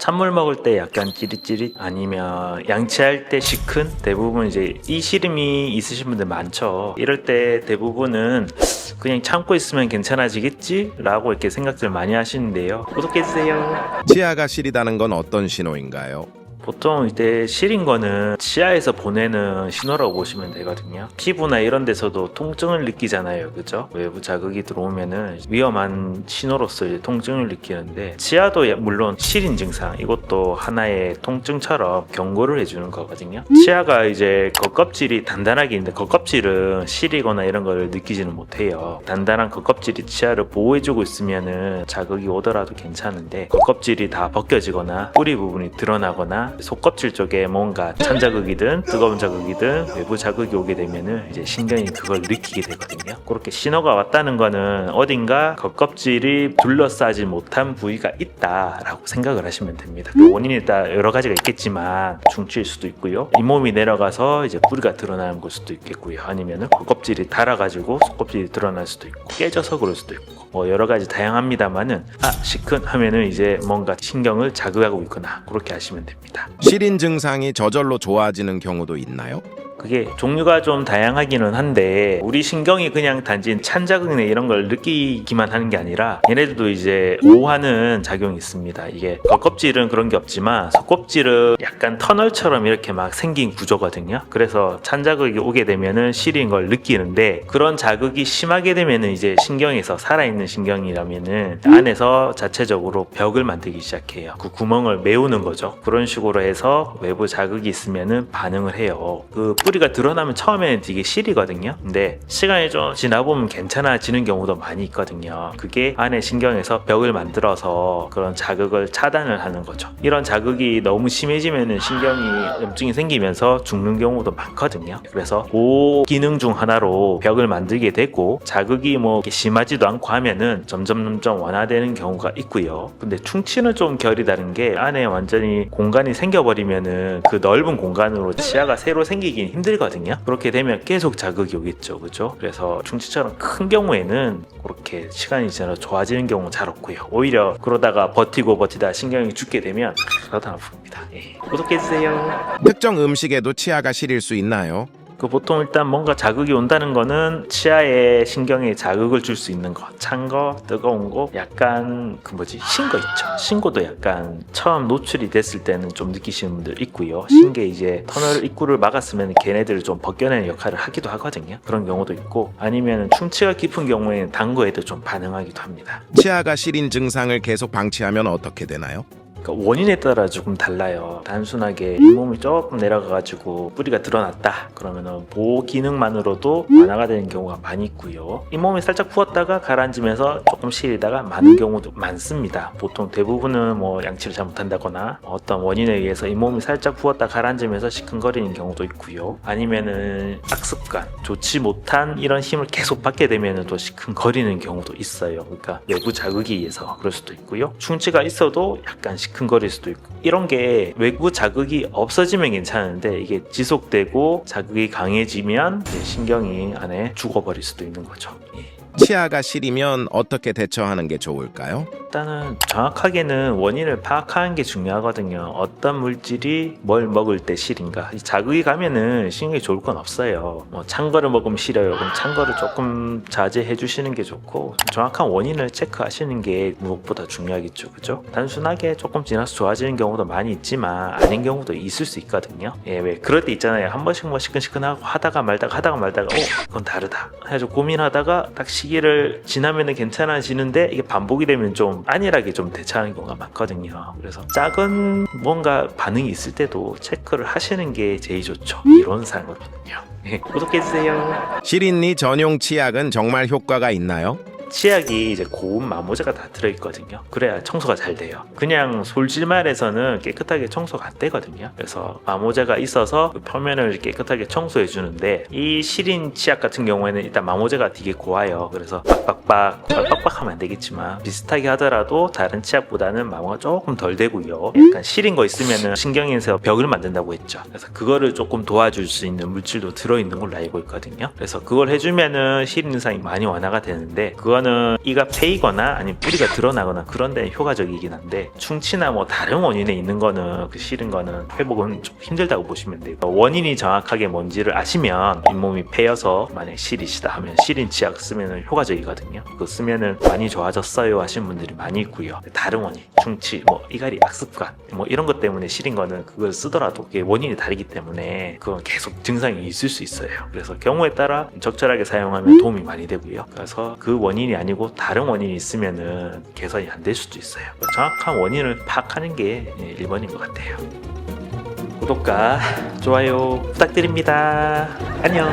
찬물 먹을 때 약간 찌릿찌릿 아니면 양치할 때 시큰 대부분 이제 이 시름이 있으신 분들 많죠. 이럴 때 대부분은 그냥 참고 있으면 괜찮아지겠지? 라고 이렇게 생각들 많이 하시는데요. 구독해주세요. 치아가 시리다는 건 어떤 신호인가요? 보통 이때 시린 거는 치아에서 보내는 신호라고 보시면 되거든요. 피부나 이런 데서도 통증을 느끼잖아요. 그죠? 외부 자극이 들어오면은 위험한 신호로서 이제 통증을 느끼는데, 치아도 물론 시린 증상, 이것도 하나의 통증처럼 경고를 해주는 거거든요. 치아가 이제 겉껍질이 단단하게 있는데 겉껍질은 시리거나 이런 걸 느끼지는 못해요. 단단한 겉껍질이 치아를 보호해주고 있으면은 자극이 오더라도 괜찮은데, 겉껍질이 다 벗겨지거나 뿌리 부분이 드러나거나 속껍질 쪽에 뭔가 찬 자극이든 뜨거운 자극이든 외부 자극이 오게 되면은 이제 신경이 그걸 느끼게 되거든요. 그렇게 신호가 왔다는 거는 어딘가 겉껍질이 둘러싸지 못한 부위가 있다라고 생각을 하시면 됩니다. 그 원인이 다 여러 가지가 있겠지만 중치일 수도 있고요. 잇몸이 내려가서 이제 뿌리가 드러나는 걸 수도 있겠고요. 아니면은 겉껍질이 닳아가지고 속껍질이 드러날 수도 있고, 깨져서 그럴 수도 있고, 뭐 여러 가지 다양합니다만은 시큰 하면은 이제 뭔가 신경을 자극하고 있거나 그렇게 하시면 됩니다. 시린 증상이 저절로 좋아지는 경우도 있나요? 그게 종류가 좀 다양하기는 한데, 우리 신경이 그냥 단지 찬 자극이나 이런 걸 느끼기만 하는 게 아니라 얘네들도 이제 보호하는 작용이 있습니다. 이게 겉껍질은 그런 게 없지만 속껍질은 약간 터널처럼 이렇게 막 생긴 구조거든요. 그래서 찬 자극이 오게 되면은 시린 걸 느끼는데, 그런 자극이 심하게 되면은 이제 신경에서, 살아있는 신경이라면은 안에서 자체적으로 벽을 만들기 시작해요. 그 구멍을 메우는 거죠. 그런 식으로 해서 외부 자극이 있으면은 반응을 해요. 그 뿌리가 드러나면 처음에는 되게 시리거든요. 근데 시간이 좀 지나보면 괜찮아지는 경우도 많이 있거든요. 그게 안에 신경에서 벽을 만들어서 그런 자극을 차단을 하는 거죠. 이런 자극이 너무 심해지면은 신경이 염증이 생기면서 죽는 경우도 많거든요. 그래서 그 기능 중 하나로 벽을 만들게 되고, 자극이 뭐 이렇게 심하지도 않고 하면은 점점 완화되는 경우가 있고요. 근데 충치는 좀 결이 다른 게, 안에 완전히 공간이 생겨버리면은 그 넓은 공간으로 치아가 새로 생기긴 힘들거든요. 그렇게 되면 계속 자극이 오겠죠. 그죠? 그래서 충치처럼 큰 경우에는 그렇게 시간이 지나서 좋아지는 경우는 잘 없고요. 오히려 그러다가 버티다 신경이 죽게 되면 그러다 아픕니다. 구독해주세요. 특정 음식에도 치아가 시릴 수 있나요? 보통 일단 뭔가 자극이 온다는 거는 치아에 신경에 자극을 줄 수 있는 거, 찬 거, 뜨거운 거, 약간 신거 있죠. 신고도 약간 처음 노출이 됐을 때는 좀 느끼시는 분들 있고요. 신게 이제 터널 입구를 막았으면 걔네들을 좀 벗겨내는 역할을 하기도 하거든요. 그런 경우도 있고, 아니면 충치가 깊은 경우에는 단 거에도 좀 반응하기도 합니다. 치아가 시린 증상을 계속 방치하면 어떻게 되나요? 원인에 따라 조금 달라요. 단순하게 잇몸이 조금 내려가가지고 뿌리가 드러났다 그러면은 보호 기능만으로도 완화가 되는 경우가 많이 있고요. 잇몸이 살짝 부었다가 가라앉으면서 조금 시리다가 많은 경우도 많습니다. 보통 대부분은 뭐 양치를 잘못한다거나 어떤 원인에 의해서 잇몸이 살짝 부었다 가라앉으면서 시큰거리는 경우도 있고요. 아니면은 악습관, 좋지 못한 이런 힘을 계속 받게 되면은 또 시큰거리는 경우도 있어요. 그러니까 외부 자극에 의해서 그럴 수도 있고요. 충치가 있어도 약간 시큰거릴 수도 있고, 이런 게 외부 자극이 없어지면 괜찮은데, 이게 지속되고 자극이 강해지면 신경이 안에 죽어버릴 수도 있는 거죠. 치아가 시리면 어떻게 대처하는 게 좋을까요? 일단은 정확하게는 원인을 파악하는 게 중요하거든요. 어떤 물질이 뭘 먹을 때 시린가. 자극이 가면은 신경이 좋을 건 없어요. 뭐 찬 거를 먹으면 시려요. 그럼 찬 거를 조금 자제해 주시는 게 좋고, 정확한 원인을 체크하시는 게 무엇보다 중요하겠죠. 그죠? 단순하게 조금 지나서 좋아지는 경우도 많이 있지만 아닌 경우도 있을 수 있거든요. 왜 그럴 때 있잖아요. 한 번씩 뭐 시큰시큰하고 하다가 말다가 그건 다르다 해서 고민하다가 딱 시기를 지나면은 괜찮아지는데, 이게 반복이 되면 좀 안일하게 좀 대처하는 경우가 많거든요. 그래서 작은 뭔가 반응이 있을 때도 체크를 하시는 게 제일 좋죠. 이론상으로는요. 구독해주세요. 시린니 전용 치약은 정말 효과가 있나요? 치약이 이제 고운 마모제가 다 들어있거든요. 그래야 청소가 잘 돼요. 그냥 솔질만 해서는 깨끗하게 청소가 안 되거든요. 그래서 마모제가 있어서 그 표면을 깨끗하게 청소해 주는데, 이 시린 치약 같은 경우에는 일단 마모제가 되게 고와요. 그래서 빡빡 하면 안 되겠지만 비슷하게 하더라도 다른 치약보다는 마모가 조금 덜 되고요. 약간 시린 거 있으면은 신경에서 벽을 만든다고 했죠. 그래서 그거를 조금 도와줄 수 있는 물질도 들어있는 걸로 알고 있거든요. 그래서 그걸 해주면은 시린 증상이 많이 완화가 되는데, 그건 이거는 이가 패이거나 아니면 뿌리가 드러나거나 그런 데 효과적이긴 한데 충치나 뭐 다른 원인에 있는 거는 그 싫은 거는 회복은 좀 힘들다고 보시면 돼요. 원인이 정확하게 뭔지를 아시면 잇몸이 패여서 만약 시리시다 하면 시린 치약 쓰면 효과적이거든요. 그거 쓰면은 많이 좋아졌어요 하시는 분들이 많이 있고요. 다른 원인, 충치, 뭐 이갈이 악습관 뭐 이런 것 때문에 시린 거는 그걸 쓰더라도 그게 원인이 다르기 때문에 그건 계속 증상이 있을 수 있어요. 그래서 경우에 따라 적절하게 사용하면 도움이 많이 되고요. 그래서 그 원인이 아니고 다른 원인이 있으면은 개선이 안 될 수도 있어요. 정확한 원인을 파악하는 게 1번인 것 같아요. 구독과 좋아요 부탁드립니다. 안녕.